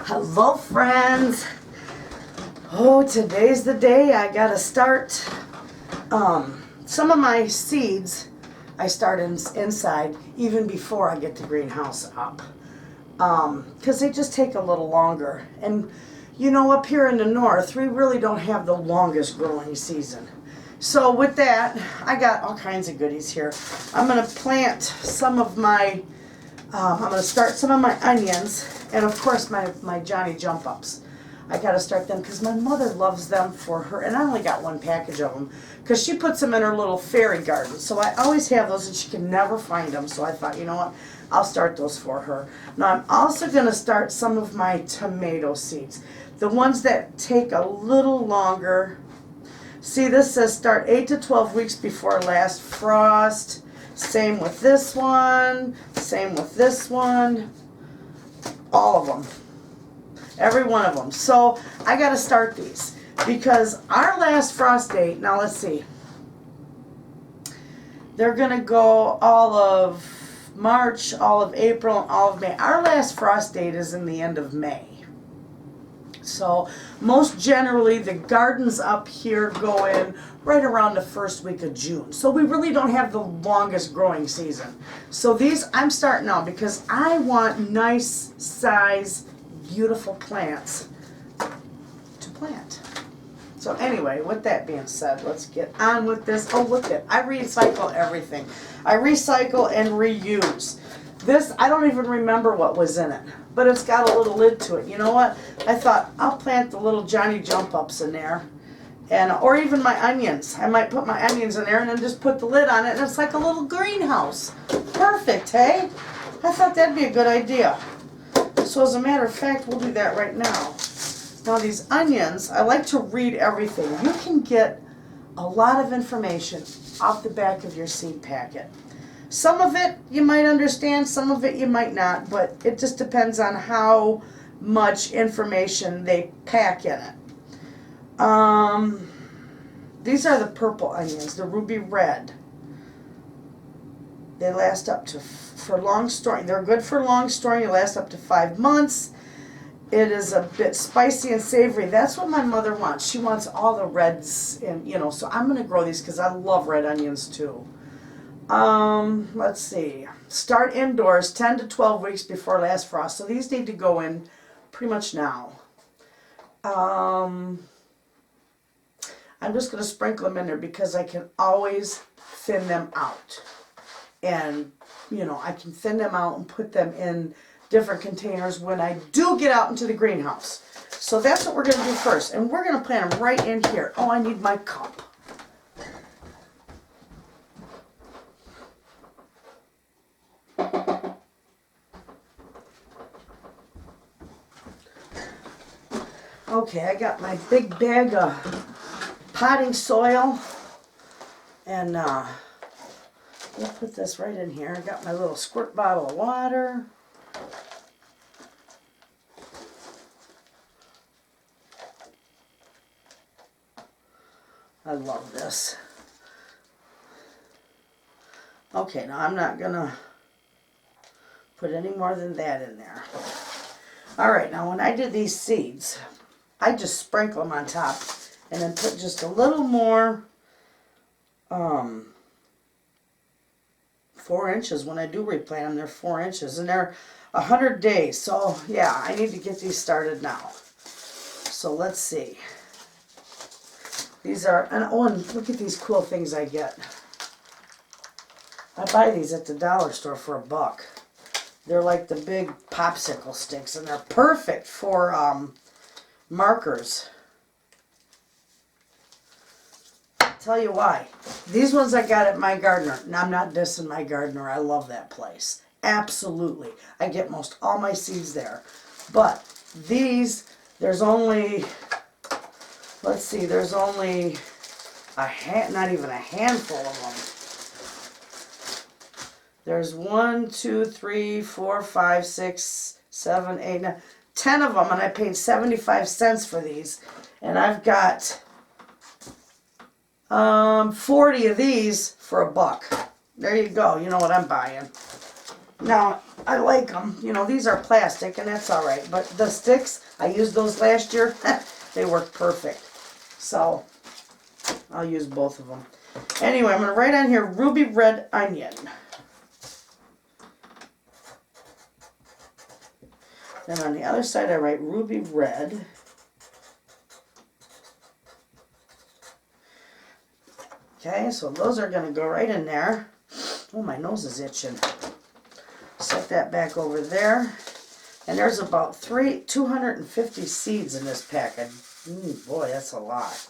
Hello friends. Oh, today's the day I gotta start. Some of my seeds I start inside even before I get the greenhouse up, because they just take a little longer. And you know, up here in the north we really don't have the longest growing season. So with that, I got all kinds of goodies here. I'm gonna plant some of my I'm going to start some of my onions, and of course my Johnny Jump Ups. I got to start them because my mother loves them for her, and I only got one package of them because she puts them in her little fairy garden. So I always have those, and she can never find them. So I thought, you know what, I'll start those for her. Now I'm also going to start some of my tomato seeds, the ones that take a little longer. See, this says start 8 to 12 weeks before last frost. Same with this one, same with this one, all of them, every one of them. So I got to start these because our last frost date, now let's see, they're going to go all of March, all of April, and all of May. Our last frost date is in the end of May. So most generally the gardens up here go in right around the first week of June. So we really don't have the longest growing season. So these I'm starting out because I want nice size, beautiful plants to plant. So anyway, with that being said, let's get on with this. Oh, look at, I recycle everything. I recycle and reuse. This, I don't even remember what was in it, but it's got a little lid to it. You know what? I thought I'll plant the little Johnny Jump Ups in there, and or even my onions. I might put my onions in there and then just put the lid on it, and it's like a little greenhouse. Perfect, hey? I thought that'd be a good idea. So as a matter of fact, we'll do that right now. Now these onions, I like to read everything. You can get a lot of information off the back of your seed packet. Some of it you might understand, some of it you might not, but it just depends on how much information they pack in it. These are the purple onions, the ruby red. They last up to, for long storing, they're good for long storing, they last up to 5 months. It is a bit spicy and savory. That's what my mother wants. She wants all the reds, and you know, so I'm going to grow these because I love red onions too. Let's see. Start indoors 10 to 12 weeks before last frost. So these need to go in pretty much now. I'm just going to sprinkle them in there because I can always thin them out. And, you know, I can thin them out and put them in different containers when I do get out into the greenhouse. So that's what we're going to do first. And we're going to plant them right in here. Oh, I need my cup. Okay, I got my big bag of potting soil, and I'll put this right in here. I got my little squirt bottle of water. I love this. Okay, now I'm not gonna put any more than that in there. All right, now when I did these seeds, I just sprinkle them on top and then put just a little more 4 inches. When I do replant them, they're 4 inches, and they're 100 days. So yeah, I need to get these started now. So let's see. These are, and oh, and look at these cool things I get. I buy these at the dollar store for $1. They're like the big popsicle sticks, and they're perfect for markers. Tell you why. These ones I got at my gardener. Now I'm not dissing my gardener. I love that place. Absolutely. I get most all my seeds there. But these, there's only, let's see, there's only not even a handful of them. There's 1, 2, 3, 4, 5, 6, 7, 8, 9, 10 of them, and I paid 75 cents for these. And I've got 40 of these for $1. There you go. You know what I'm buying. Now, I like them. You know, these are plastic, and that's all right. But the sticks, I used those last year. They work perfect. So, I'll use both of them. Anyway, I'm going to write on here ruby red onion. Then on the other side, I write ruby red. Okay, so those are going to go right in there. Oh, my nose is itching. Set that back over there. And there's about 250 seeds in this packet. Boy, that's a lot.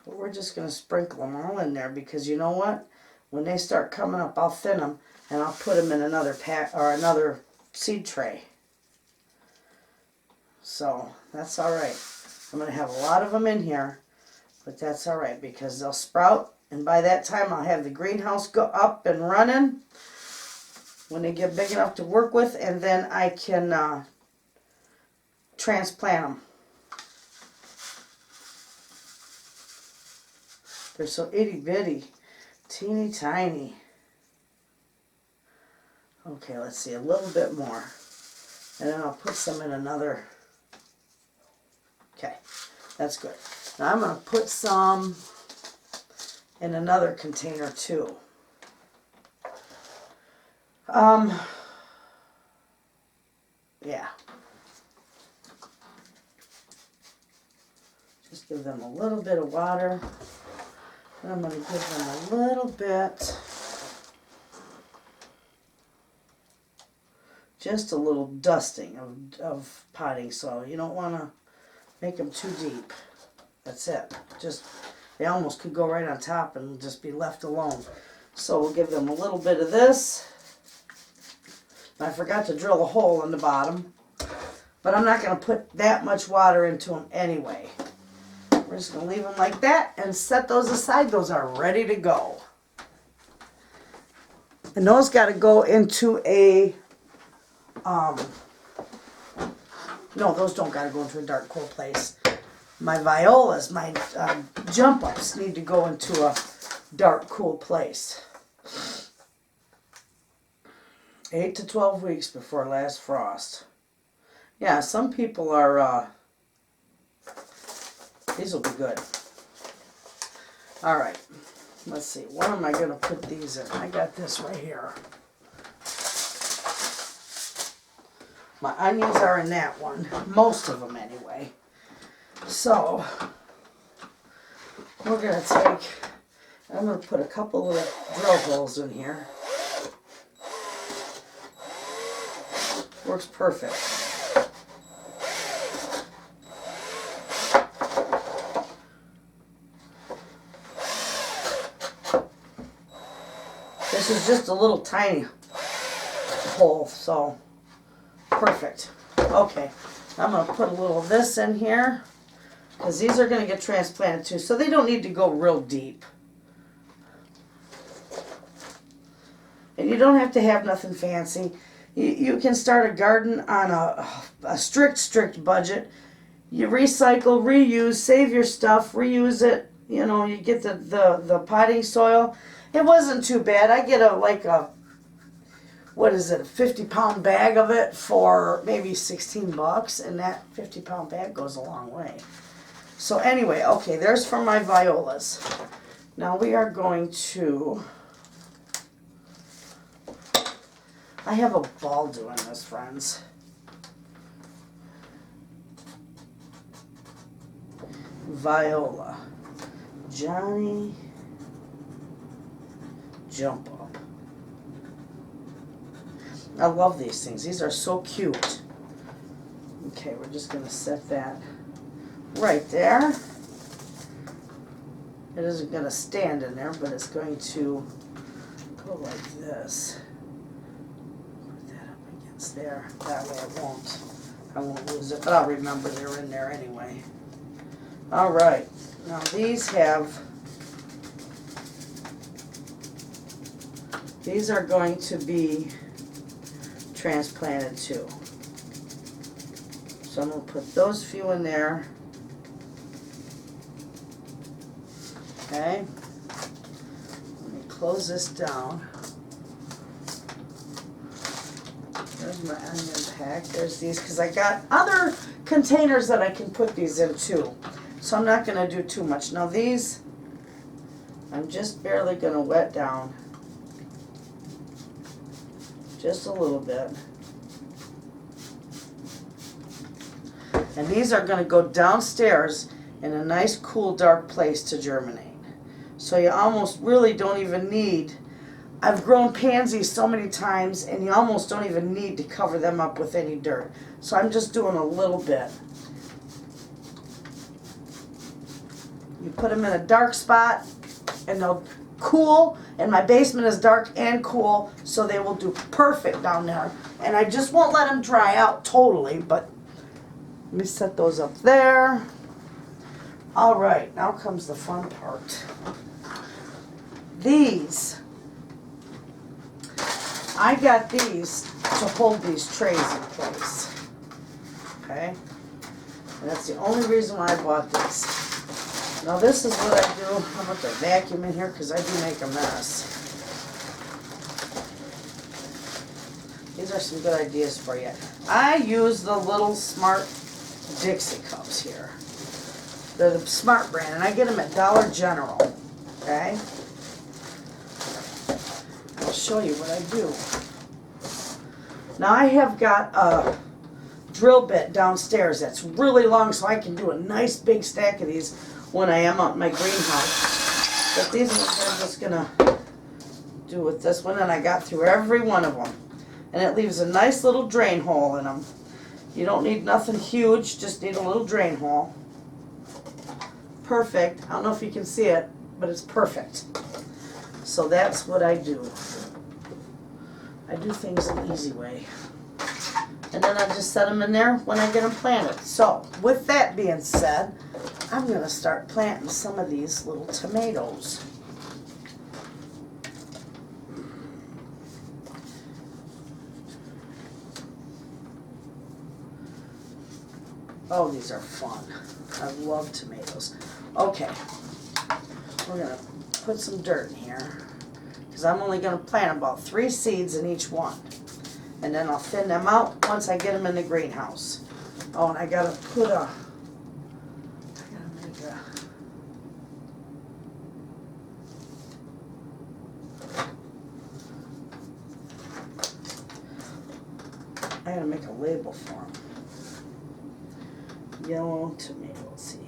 But we're just going to sprinkle them all in there because you know what? When they start coming up, I'll thin them and I'll put them in another pack or another seed tray. So that's all right. I'm going to have a lot of them in here, but that's all right because they'll sprout. And by that time, I'll have the greenhouse go up and running when they get big enough to work with, and then I can transplant them. They're so itty bitty, teeny tiny. Okay, let's see, a little bit more. And then I'll put some in another. Okay, that's good. Now I'm going to put some in another container too. Yeah. Just give them a little bit of water. And I'm going to give them a little bit, just a little dusting of potting soil. You don't want to make them too deep. That's it. Just, they almost could go right on top and just be left alone. So we'll give them a little bit of this. I forgot to drill a hole in the bottom, but I'm not going to put that much water into them anyway. We're just going to leave them like that and set those aside. Those are ready to go. And those got to go into a, no, those don't got to go into a dark, cool place. My violas, my jump ups need to go into a dark, cool place. 8 to 12 weeks before last frost. Yeah, some people are, these will be good. All right, let's see. Where am I going to put these in? I got this right here. My onions are in that one. Most of them anyway. So, we're going to take, I'm going to put a couple little drill holes in here. Works perfect. This is just a little tiny hole, so perfect. Okay, I'm going to put a little of this in here because these are going to get transplanted too, so they don't need to go real deep. And you don't have to have nothing fancy. You can start a garden on a strict budget. You recycle, reuse, save your stuff, reuse it. You know, you get the potting soil. It wasn't too bad. I get what is it, a 50-pound bag of it for maybe $16, and that 50-pound bag goes a long way. So anyway, okay, there's for my violas. Now we are going to, I have a ball doing this, friends. Viola. Johnny. Jump up. I love these things. These are so cute. Okay, we're just going to set that right there. It isn't going to stand in there, but it's going to go like this. There, that way I won't lose it, but I'll remember they're in there anyway. All right, now these are going to be transplanted too. So I'm going to put those few in there. Okay, let me close this down. Where's my onion pack? There's these, because I got other containers that I can put these in too. So I'm not going to do too much. Now these, I'm just barely going to wet down. Just a little bit. And these are going to go downstairs in a nice, cool, dark place to germinate. So you almost really don't even need, I've grown pansies so many times and you almost don't even need to cover them up with any dirt. So I'm just doing a little bit. You put them in a dark spot and they'll cool, and my basement is dark and cool, so they will do perfect down there. And I just won't let them dry out totally, but let me set those up there. All right, now comes the fun part. These, I got these to hold these trays in place, okay? And that's the only reason why I bought these. Now this is what I do. I'm going to vacuum in here because I do make a mess. These are some good ideas for you. I use the little Smart Dixie cups here. They're the Smart brand, and I get them at Dollar General. Okay? I'll show you what I do. Now I have got a drill bit downstairs that's really long, so I can do a nice big stack of these when I am out in my greenhouse. But these ones I'm just going to do with this one, and I got through every one of them. And it leaves a nice little drain hole in them. You don't need nothing huge, just need a little drain hole. Perfect. I don't know if you can see it, but it's perfect. So that's what I do. I do things the easy way. And then I just set them in there when I get them planted. So with that being said, I'm going to start planting some of these little tomatoes. Oh, these are fun. I love tomatoes. Okay, we're going to put some dirt in here because I'm only going to plant about 3 seeds in each one. And then I'll thin them out once I get them in the greenhouse. Oh, and I got to put a, I gotta make a label for them. Yellow tomato, let's see.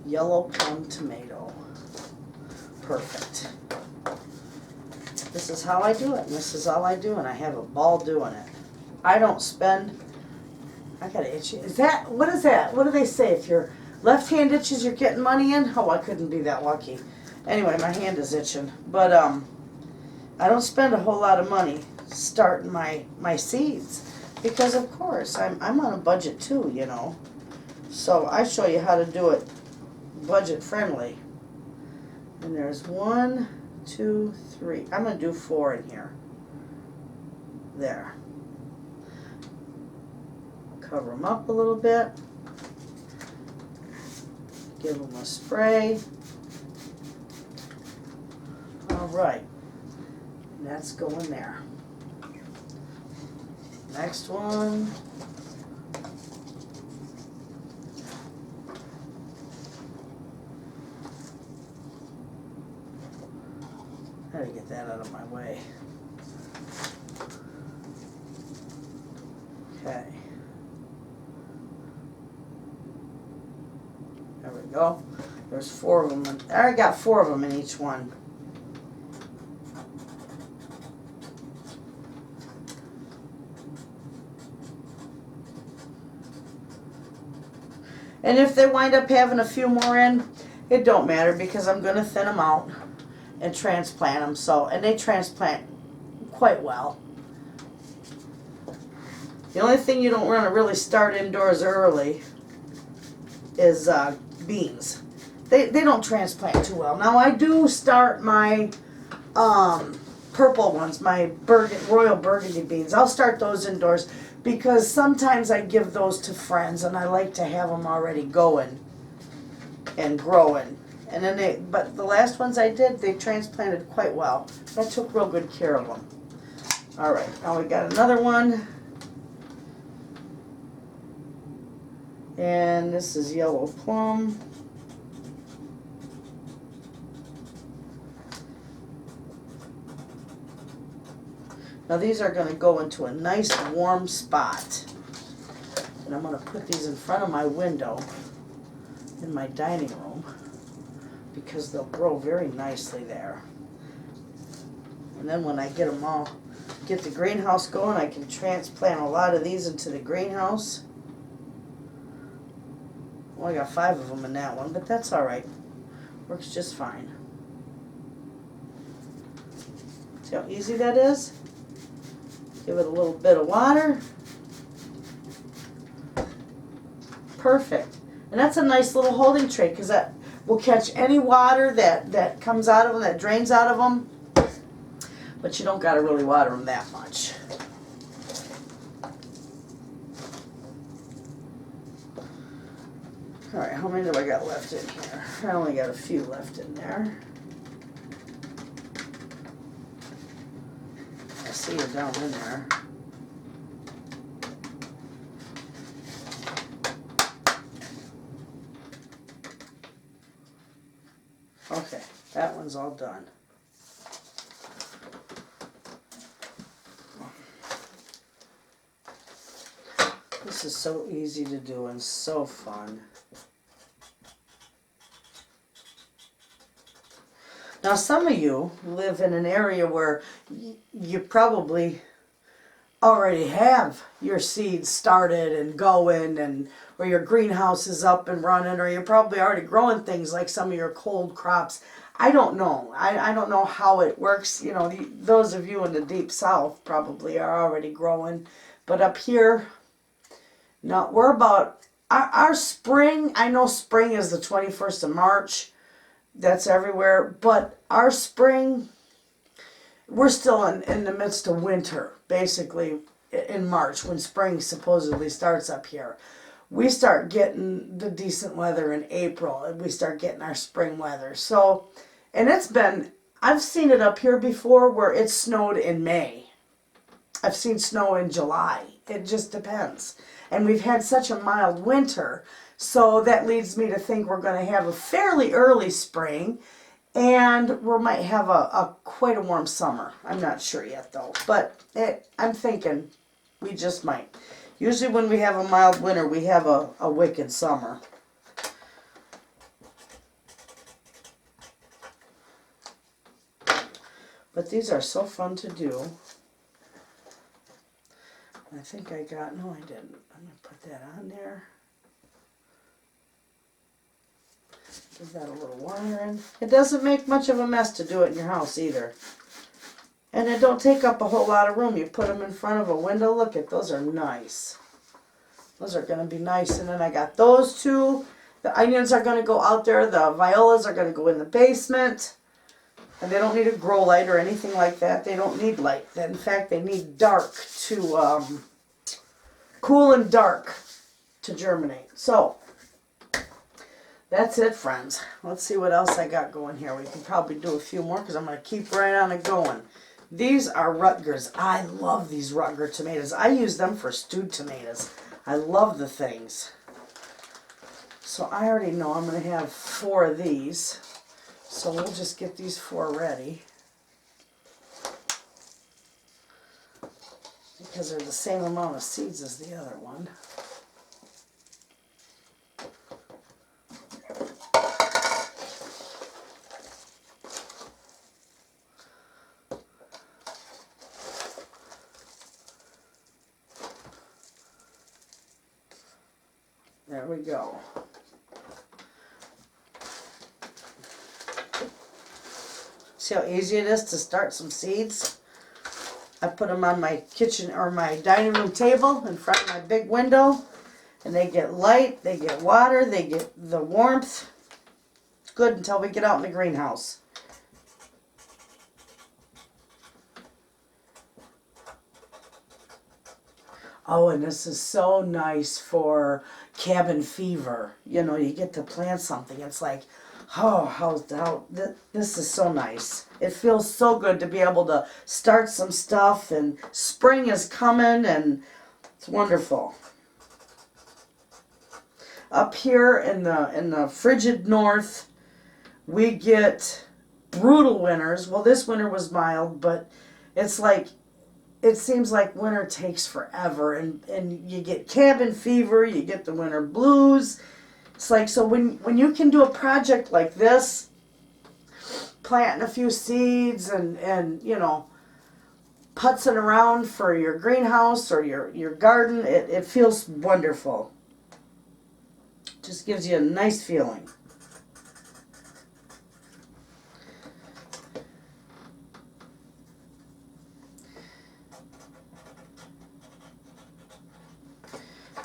Yellow plum tomato. Perfect. This is how I do it, and this is all I do, and I have a ball doing it. I don't spend, I got itchy. Is that, what is that? What do they say? If your left hand itches, you're getting money in? Oh, I couldn't be that lucky. Anyway, my hand is itching. But I don't spend a whole lot of money starting my seeds because, of course, I'm on a budget too, you know. So I show you how to do it budget friendly. And there's 1, 2, 3. I'm going to do 4 in here. There. Cover them up a little bit. Give them a spray. All right. And that's going there. Next one. How to get that out of my way. Okay. There we go. There's 4 of them. I already got 4 of them in each one. And if they wind up having a few more in, it don't matter because I'm going to thin them out and transplant them. So, and they transplant quite well. The only thing you don't want to really start indoors early is beans. They don't transplant too well. Now I do start my purple ones, my royal burgundy beans. I'll start those indoors because sometimes I give those to friends and I like to have them already going and growing. And then but the last ones I did, they transplanted quite well. I took real good care of them. All right, now we got another one. And this is yellow plum. Now these are going to go into a nice warm spot. And I'm going to put these in front of my window in my dining room because they'll grow very nicely there. And then when I get them all, get the greenhouse going, I can transplant a lot of these into the greenhouse. Well, I got 5 of them in that one, but that's all right. Works just fine. See how easy that is? Give it a little bit of water. Perfect. And that's a nice little holding tray because that will catch any water that comes out of them, that drains out of them. But you don't got to really water them that much. All right, how many do I got left in here? I only got a few left in there. I see you down in there. Okay, that one's all done. This is so easy to do and so fun. Now some of you live in an area where you probably already have your seeds started and going, and or your greenhouse is up and running, or you're probably already growing things like some of your cold crops. I don't know. I don't know how it works. You know, those of you in the deep south probably are already growing. But up here, no, we're about, our spring, I know spring is the 21st of March. That's everywhere. But our spring, we're still in the midst of winter, basically, in March, when spring supposedly starts up here. We start getting the decent weather in April, and we start getting our spring weather. So, and it's been, I've seen it up here before where it snowed in May. I've seen snow in July. It just depends. And we've had such a mild winter, so that leads me to think we're going to have a fairly early spring, and we might have a quite a warm summer. I'm not sure yet, though, but I'm thinking we just might. Usually when we have a mild winter, we have a wicked summer. But these are so fun to do. I think I got, no I didn't. I'm going to put that on there. Give that a little wire in. It doesn't make much of a mess to do it in your house either. And it don't take up a whole lot of room. You put them in front of a window. Look at those, are nice. Those are going to be nice. And then I got those two. The onions are going to go out there. The violas are going to go in the basement. And they don't need a grow light or anything like that. They don't need light. In fact, they need dark to, cool and dark to germinate. So, that's it, friends. Let's see what else I got going here. We can probably do a few more because I'm going to keep right on it going. These are Rutgers. I love these Rutger tomatoes. I use them for stewed tomatoes. I love the things. So I already know I'm going to have 4 of these. So we'll just get these 4 ready. Because they're the same amount of seeds as the other one. There we go. See how easy it is to start some seeds? I put them on my kitchen or my dining room table in front of my big window, and they get light, they get water, they get the warmth. It's good until we get out in the greenhouse. Oh, and this is so nice for cabin fever. You know, you get to plant something. It's like, oh, this is so nice. It feels so good to be able to start some stuff, and spring is coming, and it's wonderful. Up here in the frigid north, we get brutal winters. Well, this winter was mild, but it's like, it seems like winter takes forever, and you get cabin fever, you get the winter blues. It's like, so when you can do a project like this, planting a few seeds and you know, putzing around for your greenhouse or your garden, it feels wonderful. Just gives you a nice feeling.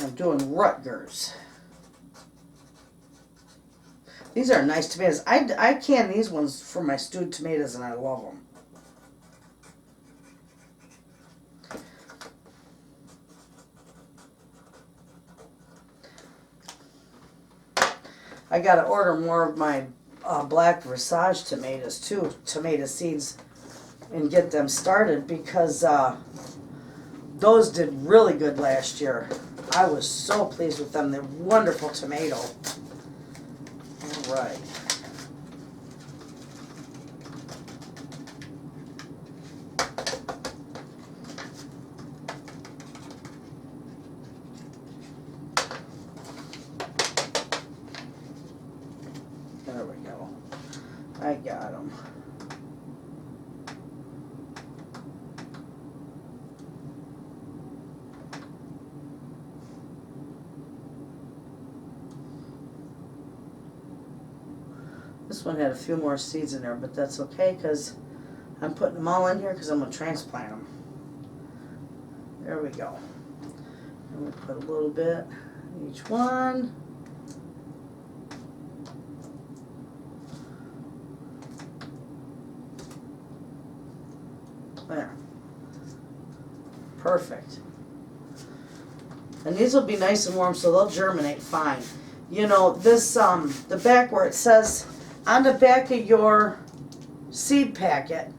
I'm doing Rutgers. These are nice tomatoes. I can these ones for my stewed tomatoes, and I love them. I got to order more of my black Visage tomatoes too, tomato seeds, and get them started, because those did really good last year. I was so pleased with them. They're wonderful tomato. All right. There we go. I got them. This one had a few more seeds in there, but that's okay, because I'm putting them all in here because I'm going to transplant them. There we go. I'm going to put a little bit in each one. There. Perfect. And these will be nice and warm, so they'll germinate fine. You know, this, the back where it says, on the back of your seed packet,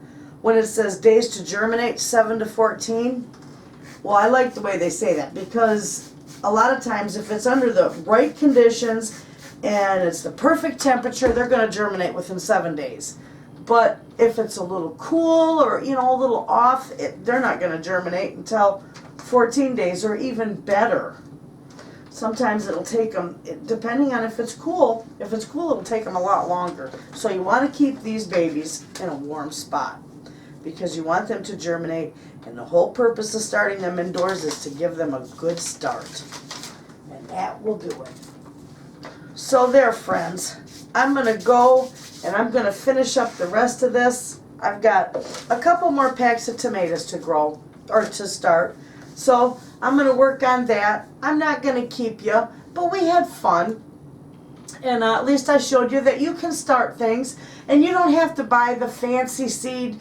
when it says days to germinate, 7 to 14, well, I like the way they say that, because a lot of times if it's under the right conditions and it's the perfect temperature, they're going to germinate within 7 days. But if it's a little cool or, you know, a little off, they're not going to germinate until 14 days or even better. Sometimes it'll take them, depending on if it's cool. If it's cool, it'll take them a lot longer. So you want to keep these babies in a warm spot, because you want them to germinate, and the whole purpose of starting them indoors is to give them a good start. And that will do it. So there, friends, I'm going to go and I'm going to finish up the rest of this. I've got a couple more packs of tomatoes to grow, or to start. So I'm going to work on that. I'm not going to keep you, but we had fun. And at least I showed you that you can start things, and you don't have to buy the fancy seed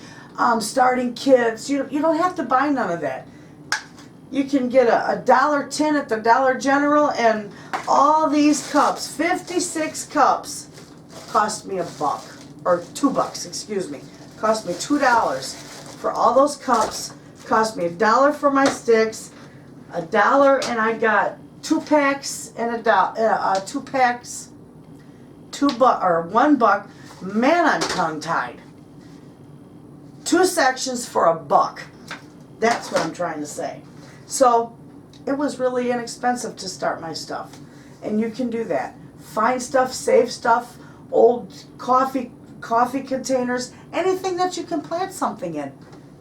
starting kits. You don't have to buy none of that. You can get a $1 tin at the Dollar General, and all these cups, 56 cups, cost me $1, or $2, excuse me. Cost me $2 for all those cups. Cost me $1 for my sticks, $1, and I got 2 packs and $2 packs, $1. Man, I'm tongue-tied. 2 sections for $1. That's what I'm trying to say. So it was really inexpensive to start my stuff, and you can do that. Find stuff, save stuff, old coffee containers, anything that you can plant something in.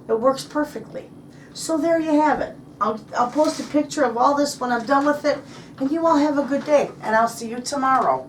It works perfectly. So there you have it. I'll post a picture of all this when I'm done with it, and you all have a good day, and I'll see you tomorrow.